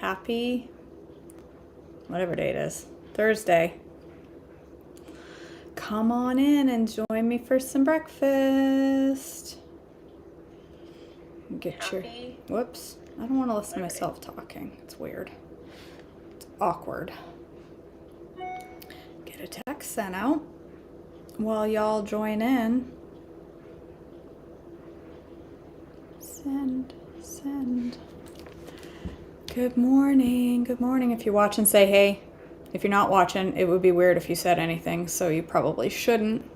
Happy, whatever day it is, Thursday. Come on in and join me for some breakfast. Get your, whoops, I don't want to listen to myself talking. It's weird. It's awkward. Get a text sent out while y'all join in. Send. Good morning. Good morning. If you're watching, say hey. If you're not watching, it would be weird if you said anything, so you probably shouldn't.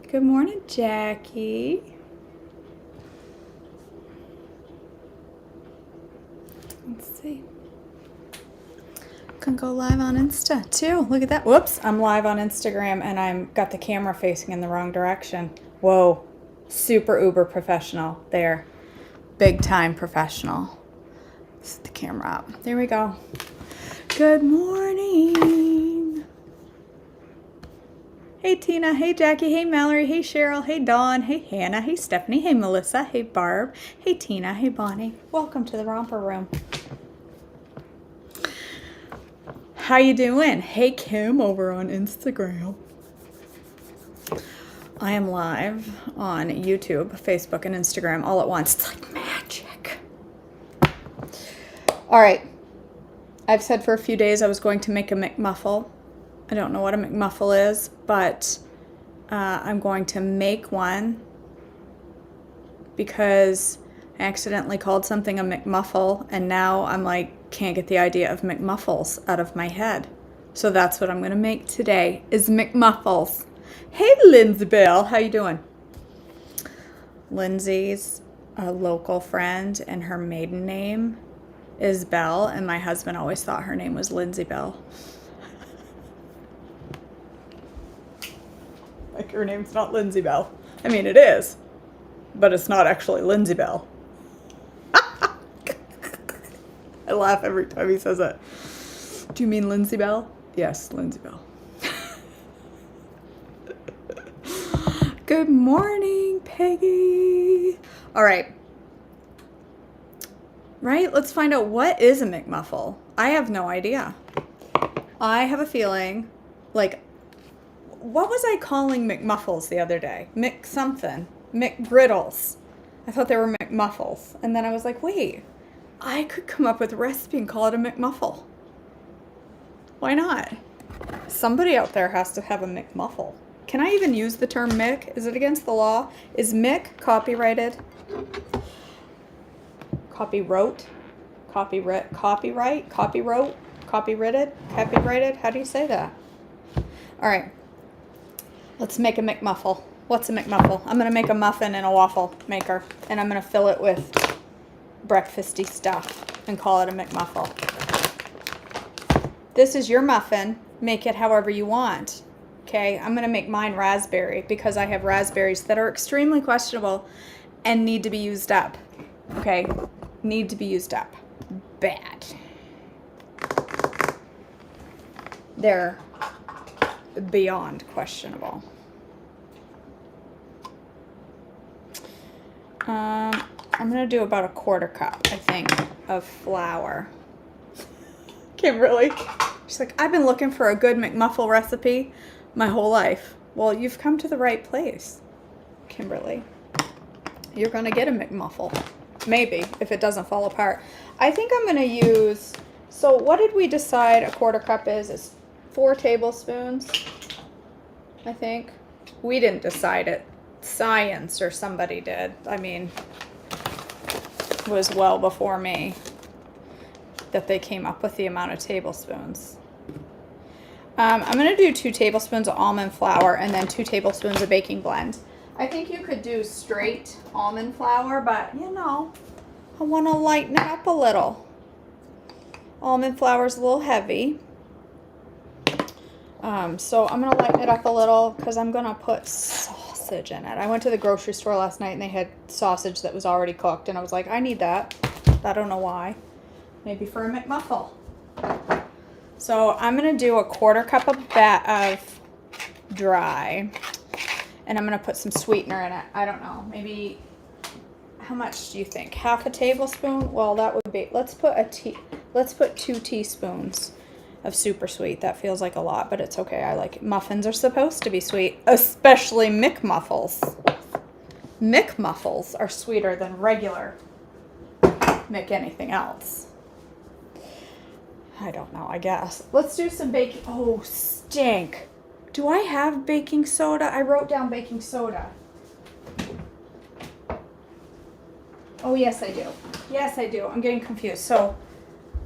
Good morning, Jackie. Let's see. Can go live on Insta too. Look at that. Whoops, I'm live on Instagram and I'm got the camera facing in the wrong direction. Whoa, super uber professional there. Big time professional. Set the camera up. There we go. Good morning. Hey Tina, hey Jackie, hey Mallory, hey Cheryl, hey Dawn, hey Hannah, hey Stephanie, hey Melissa, hey Barb, hey Tina, hey Bonnie. Welcome to the Romper Room. How you doing? Hey Kim over on Instagram. I am live on YouTube, Facebook, and Instagram all at once. It's like magic. All right. I've said for a few days I was going to make a McMuffle. I don't know what a McMuffle is, but I'm going to make one because I accidentally called something a McMuffle, and now I'm like, can't get the idea of McMuffles out of my head. So that's what I'm going to make today, is McMuffles. Hey, Lindsay Bell, how you doing? Lindsay's a local friend, and her maiden name is Bell, and my husband always thought her name was Lindsay Bell. Like, her name's not Lindsay Bell. I mean, it is, but it's not actually Lindsay Bell. I laugh every time he says it. Do you mean Lindsay Bell? Yes, Lindsay Bell. Good morning, Peggy. All right. Right? Let's find out, what is a McMuffle? I have no idea. I have a feeling, like, what was I calling McMuffles the other day? Mc something. McGriddles. I thought they were McMuffles. And then I was like, wait, I could come up with a recipe and call it a McMuffle. Why not? Somebody out there has to have a McMuffle. Can I even use the term Mick? Is it against the law? Is Mick copyrighted? Copyrighted? How do you say that? All right. Let's make a McMuffle. What's a McMuffle? I'm going to make a muffin in a waffle maker, and I'm going to fill it with breakfasty stuff and call it a McMuffle. This is your muffin. Make it however you want. Okay, I'm going to make mine raspberry because I have raspberries that are extremely questionable and need to be used up. Okay, need to be used up. Bad. They're beyond questionable. I'm going to do about a quarter cup, I think, of flour. Kimberly. She's like, I've been looking for a good McMuffle recipe my whole life. Well, you've come to the right place, Kimberly. You're going to get a McMuffle. Maybe, if it doesn't fall apart. I think I'm going to use, so what did we decide a quarter cup is? It's 4 tablespoons, I think. We didn't decide it. Science or somebody did. I mean, it was well before me that they came up with the amount of tablespoons. I'm going to do 2 tablespoons of almond flour and then 2 tablespoons of baking blend. I think you could do straight almond flour, but you know, I want to lighten it up a little. Almond flour is a little heavy. So I'm going to lighten it up a little because I'm going to put sausage in it. I went to the grocery store last night and they had sausage that was already cooked, and I was like, I need that. I don't know why. Maybe for a McMuffle. So I'm going to do a quarter cup of dry, and I'm going to put some sweetener in it. I don't know, maybe how much do you think? Half a tablespoon? Well, that would be, let's put 2 teaspoons of super sweet. That feels like a lot, but it's okay. I like it. Muffins are supposed to be sweet, especially McMuffles. McMuffles are sweeter than regular Mc anything else. I don't know, I guess. Let's do some baking. Oh, stink. Do I have baking soda? I wrote down baking soda. Oh, yes, I do. Yes, I do. I'm getting confused. So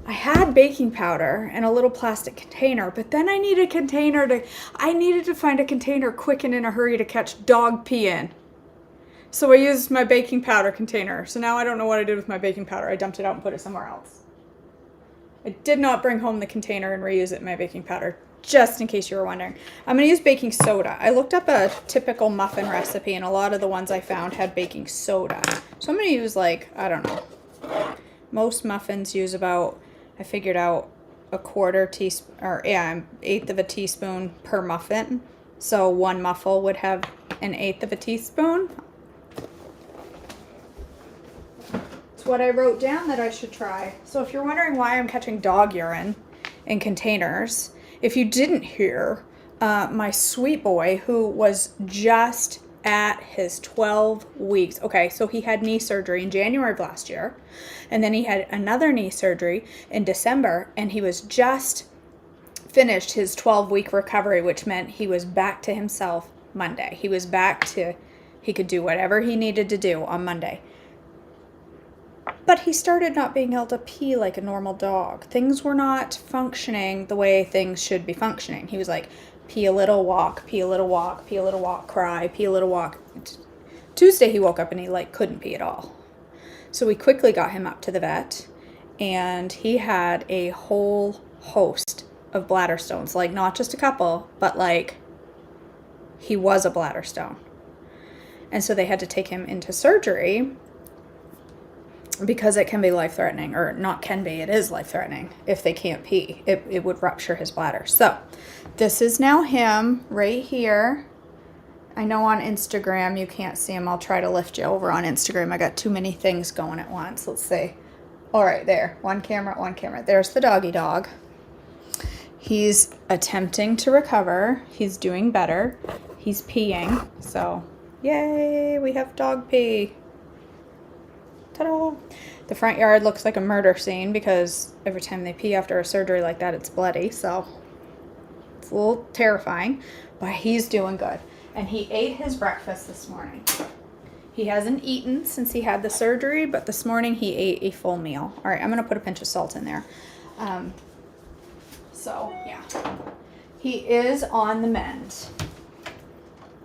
I had baking powder in a little plastic container, but then I needed to find a container quick and in a hurry to catch dog pee in. So I used my baking powder container. So now I don't know what I did with my baking powder. I dumped it out and put it somewhere else. I did not bring home the container and reuse it in my baking powder, just in case you were wondering. I'm going to use baking soda. I looked up a typical muffin recipe, and a lot of the ones I found had baking soda. So I'm going to use, like, I don't know. Most muffins use about, I figured out, a quarter teaspoon, or yeah, an eighth of a teaspoon per muffin. So one muffle would have an eighth of a teaspoon. What I wrote down that I should try. So if you're wondering why I'm catching dog urine in containers, if you didn't hear, my sweet boy, who was just at his 12 weeks. Okay, so he had knee surgery in January of last year, and then he had another knee surgery in December, and he was just finished his 12-week recovery, which meant he was back to himself Monday. He was back to, he could do whatever he needed to do on Monday. But he started not being able to pee like a normal dog. Things were not functioning the way things should be functioning. He was like, pee a little, walk, pee a little, walk, pee a little, walk, cry, pee a little, walk. Tuesday he woke up and he like couldn't pee at all. So we quickly got him up to the vet, and he had a whole host of bladder stones. Like not just a couple, but like he was a bladder stone. And so they had to take him into surgery, because it can be life-threatening, or not can be, it is life-threatening if they can't pee. It would rupture his bladder. So this is now him right here. I know on Instagram you can't see him. I'll try to lift you over on Instagram. I got too many things going at once. Let's see. All right, there. One camera, one camera. There's the doggy dog. He's attempting to recover. He's doing better. He's peeing. So, yay, we have dog pee. Ta-da! The front yard looks like a murder scene because every time they pee after a surgery like that, it's bloody. So it's a little terrifying, but he's doing good. And he ate his breakfast this morning. He hasn't eaten since he had the surgery, but this morning he ate a full meal. All right, I'm going to put a pinch of salt in there. So, yeah. He is on the mend.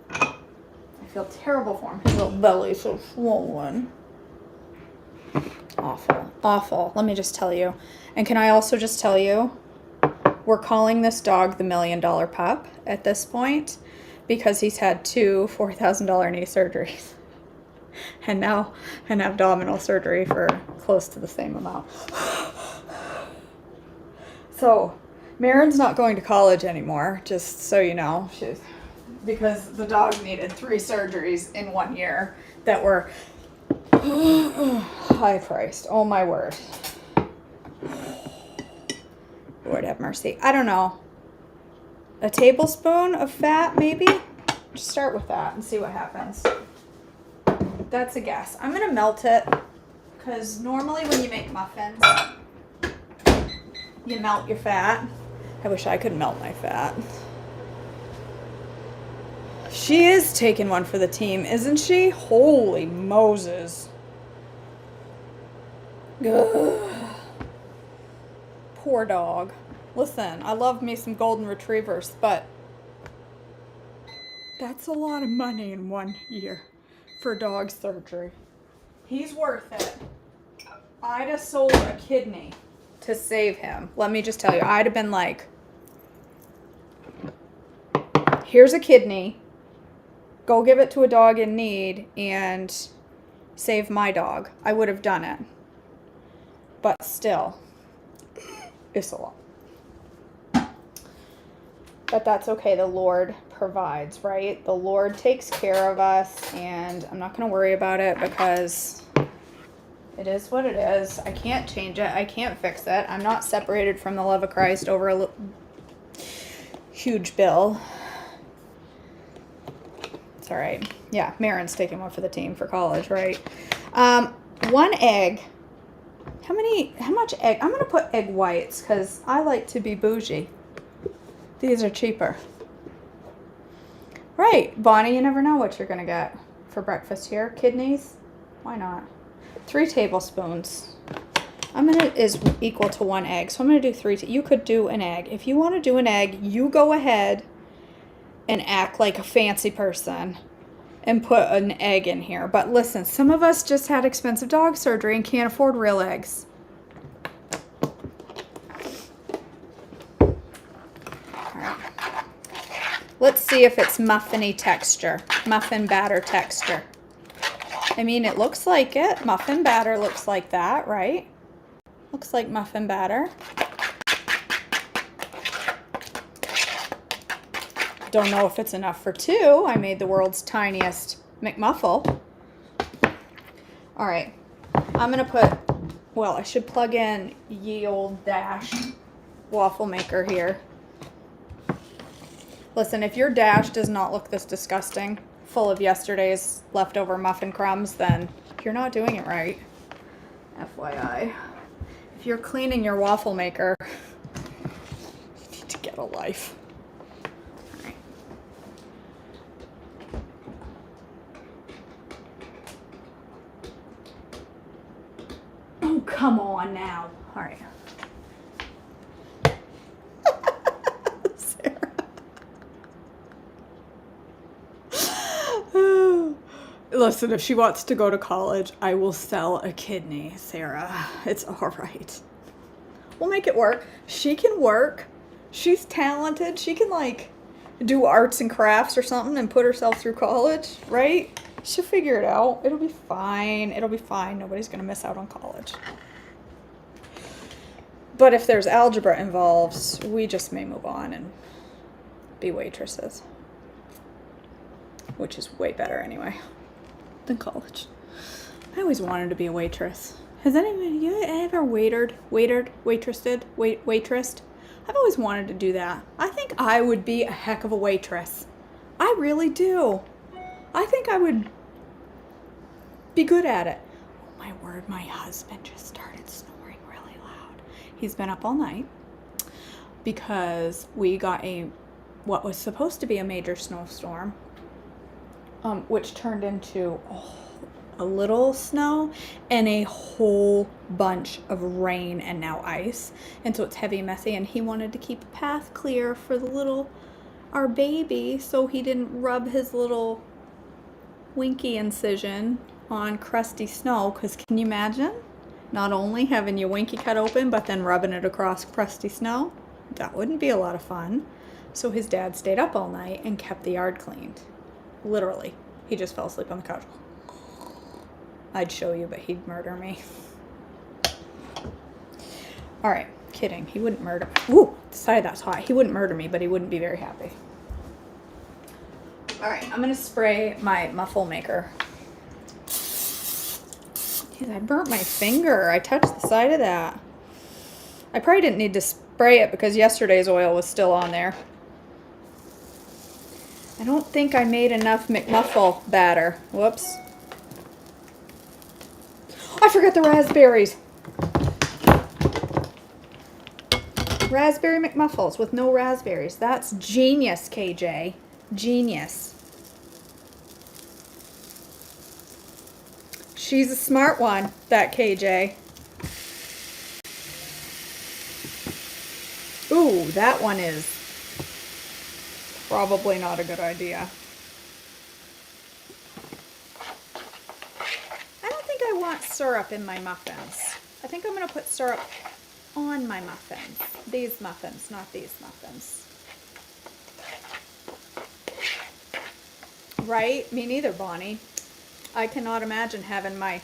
I feel terrible for him. His little belly's so swollen. Awful, awful. Let me just tell you. And can I also just tell you, we're calling this dog the $1 million pup at this point because he's had 2 $4,000 knee surgeries and now an abdominal surgery for close to the same amount. So Marin's not going to college anymore, just so you know, because the dog needed 3 surgeries in 1 year that were high priced. Oh my word. Lord have mercy. I don't know. A tablespoon of fat, maybe? Just start with that and see what happens. That's a guess. I'm going to melt it because normally when you make muffins, you melt your fat. I wish I could melt my fat. She is taking one for the team, isn't she? Holy Moses. Ugh. Poor dog. Listen, I love me some golden retrievers, but that's a lot of money in 1 year for dog surgery. He's worth it. I'd have sold a kidney to save him. Let me just tell you, I'd have been like, here's a kidney. Go give it to a dog in need and save my dog. I would have done it. But still, it's a lot. But that's okay. The Lord provides, right? The Lord takes care of us, and I'm not going to worry about it because It is what it is. I can't change it. I can't fix it. I'm not separated from the love of Christ over a huge bill. It's all right. Yeah, Marin's taking one for the team for college, right? 1 egg. How much egg? I'm going to put egg whites because I like to be bougie. These are cheaper. Right, Bonnie, you never know what you're going to get for breakfast here. Kidneys? Why not? 3 tablespoons. Is equal to 1 egg. So I'm going to do 3. You could do an egg. If you want to do an egg, you go ahead and act like a fancy person and put an egg in here. But listen, some of us just had expensive dog surgery and can't afford real eggs. All right. Let's see if it's muffin-y texture, muffin batter texture. I mean, it looks like it. Muffin batter looks like that, right? Looks like muffin batter. Don't know if it's enough for 2. I made the world's tiniest McMuffle. All right, I'm gonna put, well, I should plug in ye old Dash waffle maker here. Listen, if your Dash does not look this disgusting, full of yesterday's leftover muffin crumbs, then you're not doing it right. FYI. If you're cleaning your waffle maker, you need to get a life. All right. Oh, come on now. All right. Listen, if she wants to go to college, I will sell a kidney, Sarah. It's all right. We'll make it work. She can work. She's talented. She can, like, do arts and crafts or something and put herself through college, right? She'll figure it out. It'll be fine. It'll be fine. Nobody's going to miss out on college. But if there's algebra involved, we just may move on and be waitresses. Which is way better anyway than college. I always wanted to be a waitress. Has anybody ever waitressed? I've always wanted to do that. I think I would be a heck of a waitress. I really do. I think I would be good at it. Oh my word, my husband just started snoring really loud. He's been up all night because we got what was supposed to be a major snowstorm, which turned into a little snow and a whole bunch of rain and now ice. And so it's heavy and messy, and he wanted to keep a path clear for our baby so he didn't rub his little winky incision on crusty snow. Because can you imagine not only having your winky cut open but then rubbing it across crusty snow? That wouldn't be a lot of fun. So his dad stayed up all night and kept the yard cleaned. Literally. He just fell asleep on the couch. I'd show you, but he'd murder me. All right, kidding. He wouldn't murder me. Ooh, decided that's hot. He wouldn't murder me, but he wouldn't be very happy. All right, I'm going to spray my muffle maker. Jeez, I burnt my finger. I touched the side of that. I probably didn't need to spray it because yesterday's oil was still on there. I don't think I made enough McMuffle batter. Whoops. I forgot the raspberries. Raspberry McMuffles with no raspberries. That's genius, KJ. Genius. She's a smart one, that KJ. Ooh, that one is probably not a good idea. I don't think I want syrup in my muffins. I think I'm going to put syrup on my muffins. These muffins, not these muffins. Right? Me neither, Bonnie. I cannot imagine having my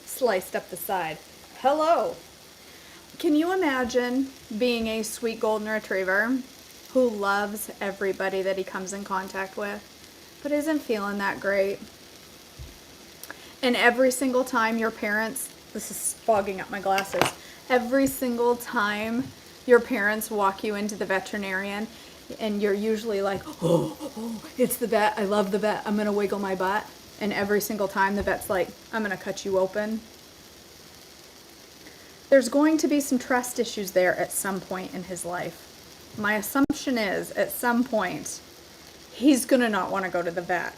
sliced up the side. Hello. Can you imagine being a sweet golden retriever who loves everybody that he comes in contact with, but isn't feeling that great? And every single time your parents, this is fogging up my glasses, every single time your parents walk you into the veterinarian and you're usually like, oh, it's the vet. I love the vet. I'm going to wiggle my butt. And every single time the vet's like, I'm going to cut you open. There's going to be some trust issues there at some point in his life. My assumption is at some point, he's going to not want to go to the vet.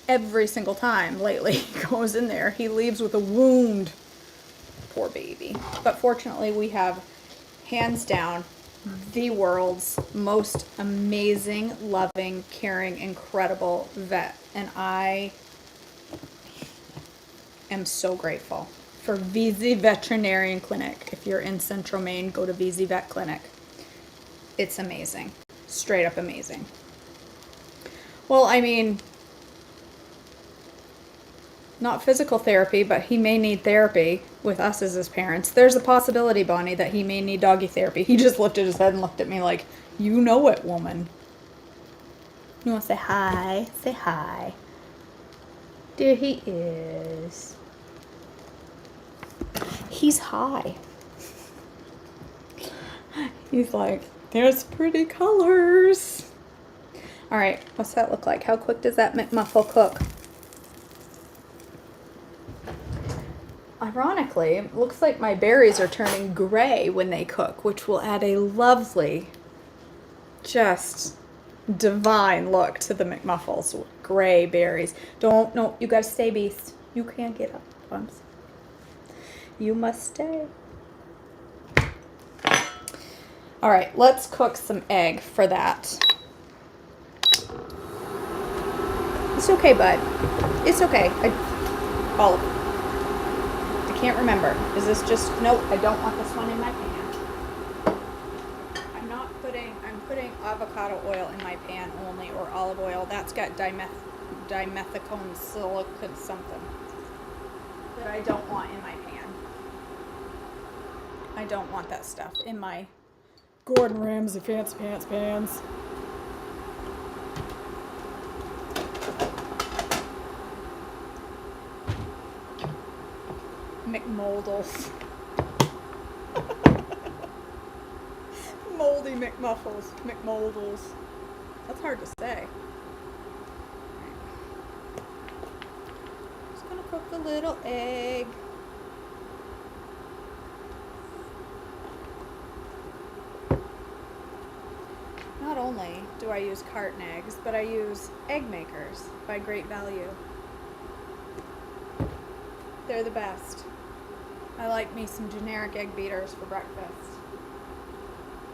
Every single time lately he goes in there, he leaves with a wound. Poor baby. But fortunately, we have, hands down, the world's most amazing, loving, caring, incredible vet. And I am so grateful for VZ Veterinarian Clinic. If you're in Central Maine, go to VZ Vet Clinic. It's amazing. Straight up amazing. Well, I mean, not physical therapy, but he may need therapy with us as his parents. There's a possibility, Bonnie, that he may need doggy therapy. He just lifted his head and looked at me like, you know it, woman. You want to say hi? Say hi. There he is. He's high. He's like, there's pretty colors. All right, what's that look like? How quick does that McMuffle cook? Ironically, it looks like my berries are turning gray when they cook, which will add a lovely, just divine look to the McMuffles. Gray berries. No, you gotta stay, Beast. You can't get up, Bumps. You must stay. All right, let's cook some egg for that. It's okay, bud. It's okay. Olive. I can't remember. Is this just, nope, I don't want this one in my pan. I'm putting avocado oil in my pan only, or olive oil. That's got dimethicone silicate something that I don't want in my pan. I don't want that stuff in my Gordon Ramsay fancy pants pans. McMuffles. Moldy McMuffles. McMuffles. That's hard to say. Just gonna cook the little egg. Not only do I use carton eggs, but I use egg makers by Great Value. They're the best. I like me some generic egg beaters for breakfast.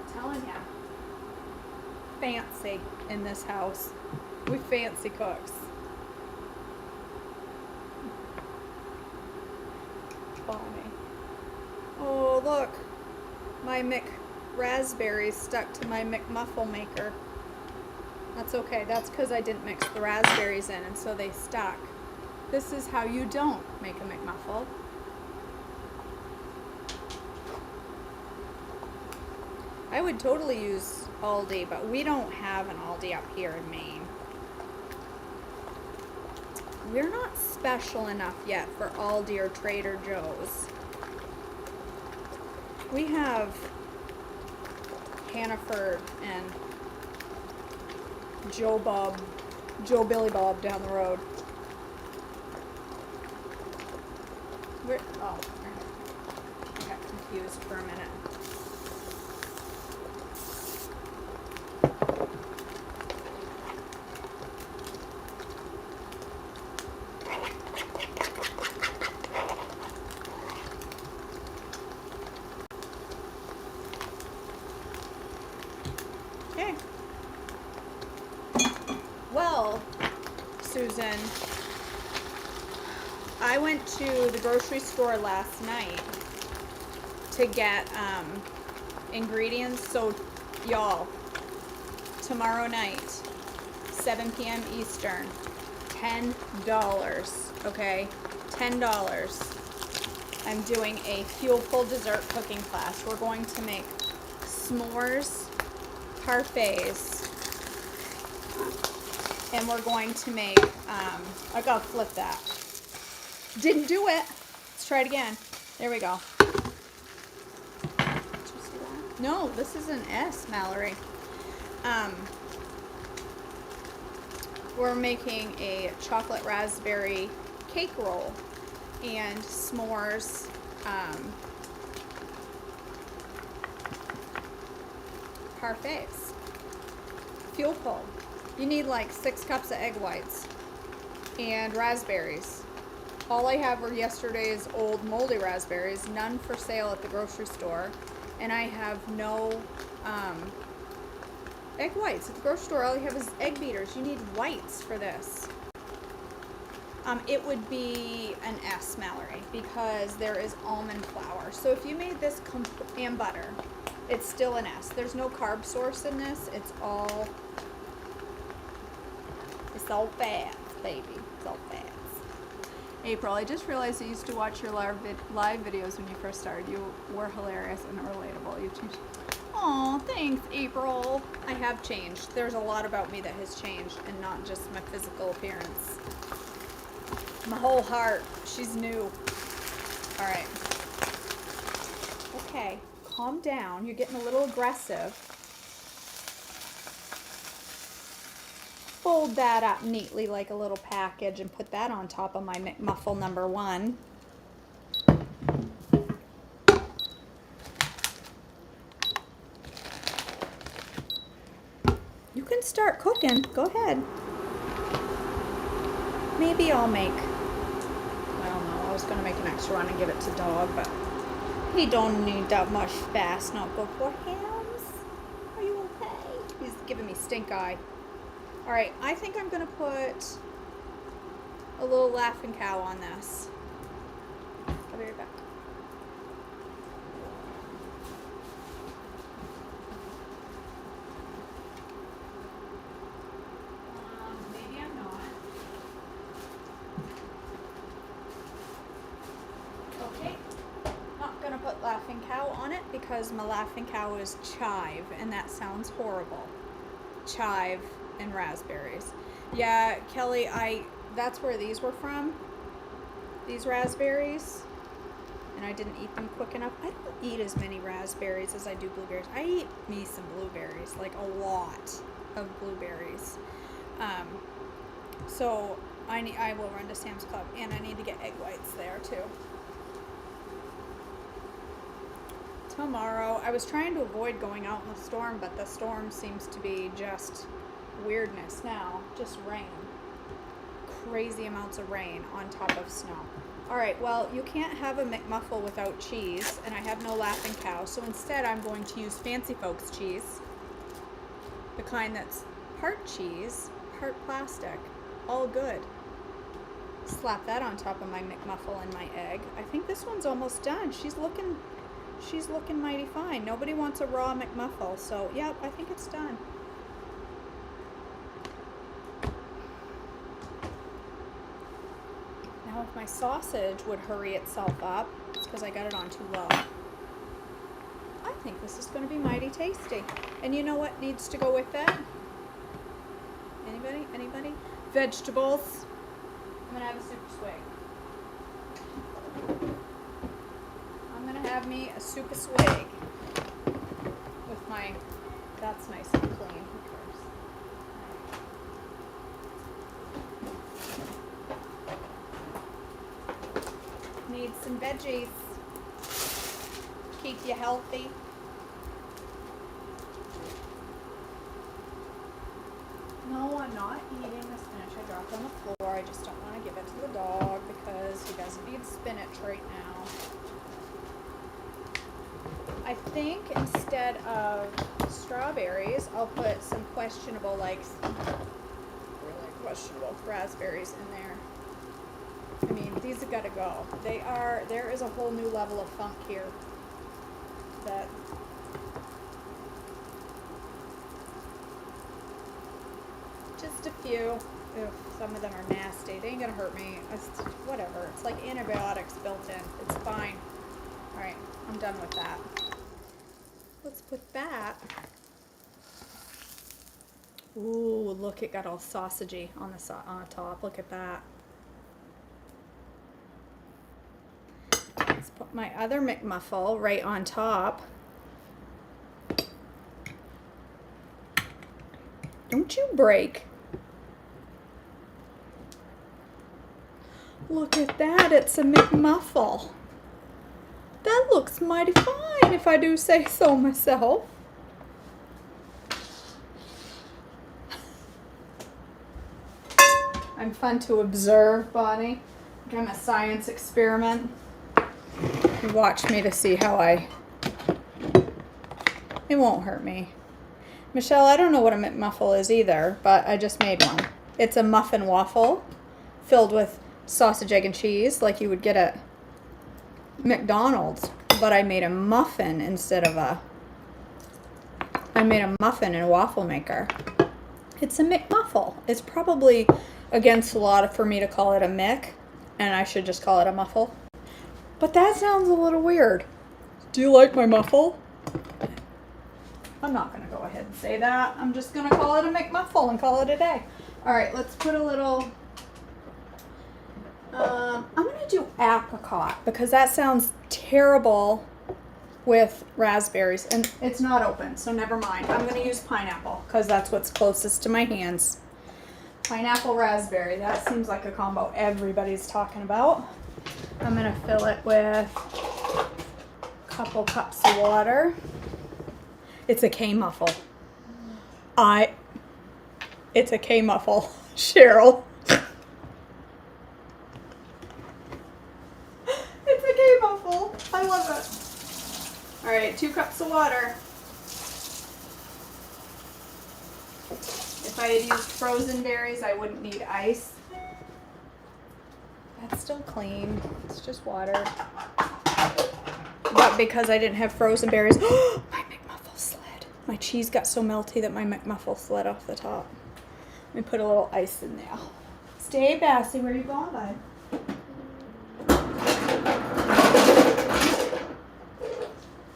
I'm telling ya. Fancy in this house. We fancy cooks. Bonnie. Oh, look. My raspberries stuck to my McMuffle maker. That's okay. That's because I didn't mix the raspberries in, and so they stuck. This is how you don't make a McMuffle. I would totally use Aldi, but we don't have an Aldi up here in Maine. We're not special enough yet for Aldi or Trader Joe's. We have Hannaford and Joe Billy Bob down the road. I got confused for a minute. Okay. Well, Susan, I went to the grocery store last night to get ingredients. So, y'all, tomorrow night, 7 p.m. Eastern, $10, okay? $10. I'm doing a fuel-full dessert cooking class. We're going to make s'mores, parfaits, And we're going to make, I gotta flip that. Didn't do it. Let's try it again. There we go. Did you see that? No, this is an S, Mallory. We're making a chocolate raspberry cake roll and s'mores parfaits. Fuel pull. You need like 6 cups of egg whites and raspberries. All I have were yesterday's old moldy raspberries, none for sale at the grocery store, and I have no egg whites at the grocery store. All I have is egg beaters. You need whites for this. It would be an S, Mallory, because there is almond flour. So if you made this and butter, it's still an S. There's no carb source in this. It's all fats, baby. It's all fats. April, I just realized I used to watch your live videos when you first started. You were hilarious and relatable. You've changed. Aw, thanks, April. I have changed. There's a lot about me that has changed, and not just my physical appearance. My whole heart. She's new. All right. Okay, calm down. You're getting a little aggressive. Fold that up neatly like a little package and put that on top of my McMuffle number 1. You can start cooking. Go ahead. Maybe I'll make, well, no, I was going to make an extra one and give it to Dog, but he don't need that much fast notebook for him. Are you okay? He's giving me stink eye. All right, I think I'm going to put a little Laughing Cow on this. I'll be right back. Maybe I'm not. Okay, not going to put Laughing Cow on it because my Laughing Cow is chive, and that sounds horrible. Chive and raspberries. Yeah, Kelly, that's where these were from. These raspberries. And I didn't eat them quick enough. I don't eat as many raspberries as I do blueberries. I eat me some blueberries, like a lot of blueberries. So I will run to Sam's Club, and I need to get egg whites there too. Tomorrow, I was trying to avoid going out in the storm, but the storm seems to be just weirdness now. Just rain. Crazy amounts of rain on top of snow. Alright, well, you can't have a McMuffle without cheese, and I have no Laughing Cow, so instead I'm going to use Fancy Folks cheese. The kind that's part cheese, part plastic. All good. Slap that on top of my McMuffle and my egg. I think this one's almost done. She's looking mighty fine. Nobody wants a raw McMuffle, so yep, I think it's done. Now if my sausage would hurry itself up, it's because I got it on too low. I think this is going to be mighty tasty. And you know what needs to go with that? Anybody? Anybody? Vegetables. I'm going to have a super swig. I'm going to have me a super swig with my, that's nice and clean. Who cares? Need some veggies. Keep you healthy. No, I'm not eating the spinach I dropped on the floor. I just don't want to give it to the dog because he doesn't need spinach right now. I think instead of strawberries, I'll put some questionable, like, really questionable raspberries in there. I mean, these have got to go. There is a whole new level of funk here that just a few. Ugh, some of them are nasty. They ain't gonna hurt me. Whatever. It's like antibiotics built in. It's fine. Alright, I'm done with that. Let's put that. Ooh, look, it got all sausagey on the top. Look at that. Let's put my other McMuffle right on top. Don't you break. Look at that, it's a McMuffle. That looks mighty fine if I do say so myself. I'm fun to observe, Bonnie. Like I'm a science experiment. You watch me to see how it won't hurt me. Michelle, I don't know what a McMuffle is either, but I just made one. It's a muffin waffle filled with sausage, egg, and cheese like you would get at McDonald's, but I made a muffin instead of I made a muffin in a waffle maker. It's a McMuffle. It's probably against the law for me to call it a Mick, and I should just call it a muffle. But that sounds a little weird. Do you like my muffle? I'm not going to go ahead and say that. I'm just going to call it a McMuffle and call it a day. All right, let's put a little... I'm going to do apricot because that sounds terrible with raspberries. And it's not open, so never mind. I'm going to use pineapple because that's what's closest to my hands. Pineapple raspberry. That seems like a combo everybody's talking about. I'm going to fill it with a couple cups of water. It's a K-muffle. It's a K-muffle, Cheryl. It's a K-muffle. I love it. All right, 2 cups of water. If I had used frozen berries, I wouldn't need ice. That's still clean. It's just water. But because I didn't have frozen berries, my McMuffle slid. My cheese got so melty that my McMuffle slid off the top. Let me put a little ice in there. Stay, Bassie. Where are you going, bud?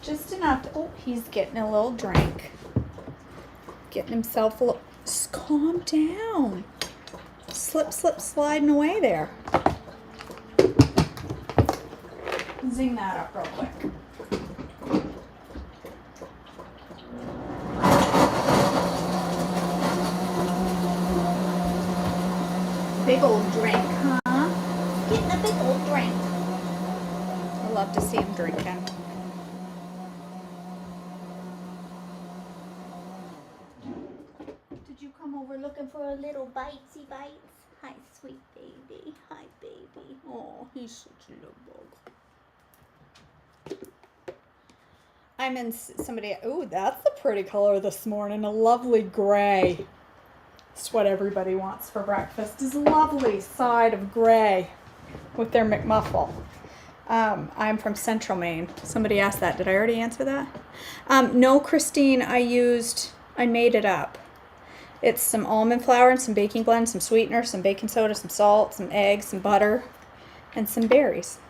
Just enough to, oh, he's getting a little drink. Getting himself a little, calm down. Slip, sliding away there. Zing that up real quick. Big old drink, huh? Getting a big old drink. I love to see him drinking. Did you come over looking for a little bitesy bites? Hi, sweet baby. Hi, baby. Oh, he's such a little bug. I'm in somebody, ooh, that's a pretty color this morning, a lovely gray. It's what everybody wants for breakfast, is a lovely side of gray with their McMuffle. I'm from Central Maine. Somebody asked that. Did I already answer that? No, Christine, I made it up. It's some almond flour and some baking blend, some sweetener, some baking soda, some salt, some eggs, some butter, and some berries.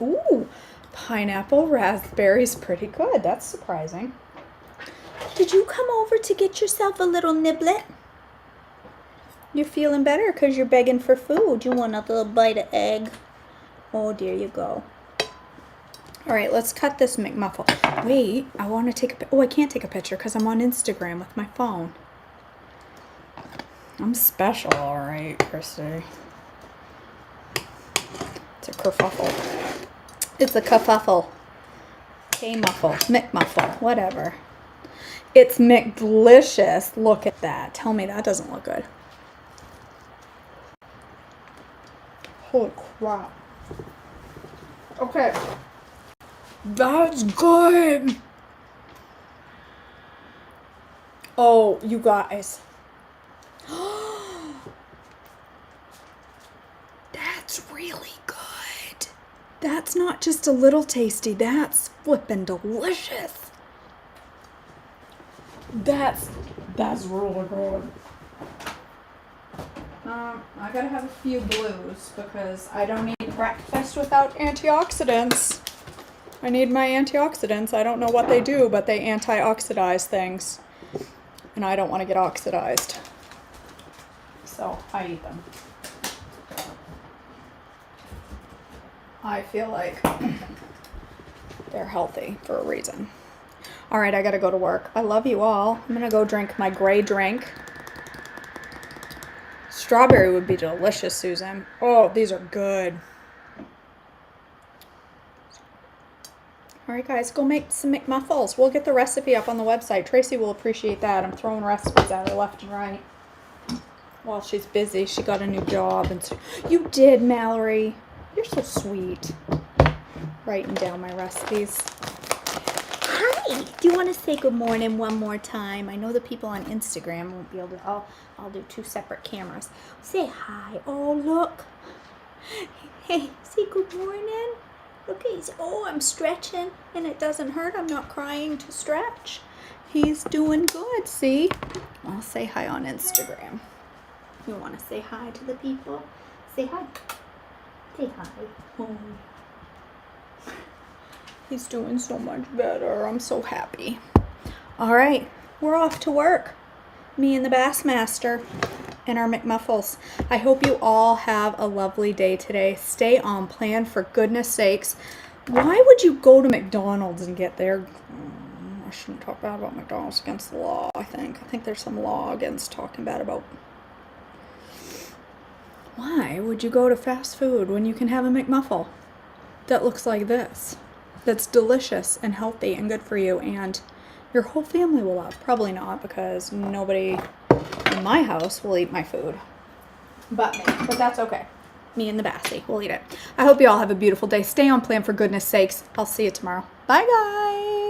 Ooh, pineapple raspberries, pretty good. That's surprising. Did you come over to get yourself a little niblet? You're feeling better because you're begging for food. You want a little bite of egg? Oh, there you go. All right, let's cut this McMuffle. Wait, I want to take a picture. Oh, I can't take a picture because I'm on Instagram with my phone. I'm special, all right, Christy. It's a kerfuffle. It's a kerfuffle. K-muffle, McMuffle, whatever. It's McDelicious. Look at that. Tell me that doesn't look good. Holy crap. Okay. That's good. Oh, you guys. That's really good. That's not just a little tasty. That's flippin' delicious. That's really good. I gotta have a few blues because I don't eat breakfast without antioxidants. I need my antioxidants. I don't know what they do, but they antioxidize things. And I don't want to get oxidized. So I eat them. I feel like they're healthy for a reason. All right, I got to go to work. I love you all. I'm going to go drink my gray drink. Strawberry would be delicious, Susan. Oh, these are good. All right, guys, go make some McMuffles. We'll get the recipe up on the website. Tracy will appreciate that. I'm throwing recipes at her left and right. While she's busy, she got a new job. And so, you did, Mallory. You're so sweet. Writing down my recipes. Hi. Do you want to say good morning one more time? I know the people on Instagram won't be able to. I'll do 2 separate cameras. Say hi. Oh, look. Hey, say good morning. Look, oh, I'm stretching, and it doesn't hurt. I'm not crying to stretch. He's doing good, see? I'll say hi on Instagram. You want to say hi to the people? Say hi. Say hi. Oh. He's doing so much better. I'm so happy. All right, we're off to work. Me and the Bassmaster and our McMuffles. I hope you all have a lovely day today. Stay on plan, for goodness sakes. Why would you go to McDonald's and get there? I shouldn't talk bad about McDonald's, against the law, I think there's some law against talking bad about. Why would you go to fast food when you can have a McMuffle that looks like this? That's delicious and healthy and good for you, and your whole family will love. Probably not, because nobody in my house will eat my food but me. But that's okay. Me and the Bassie will eat it. I hope you all have a beautiful day. Stay on plan, for goodness sakes. I'll see you tomorrow. Bye, guys.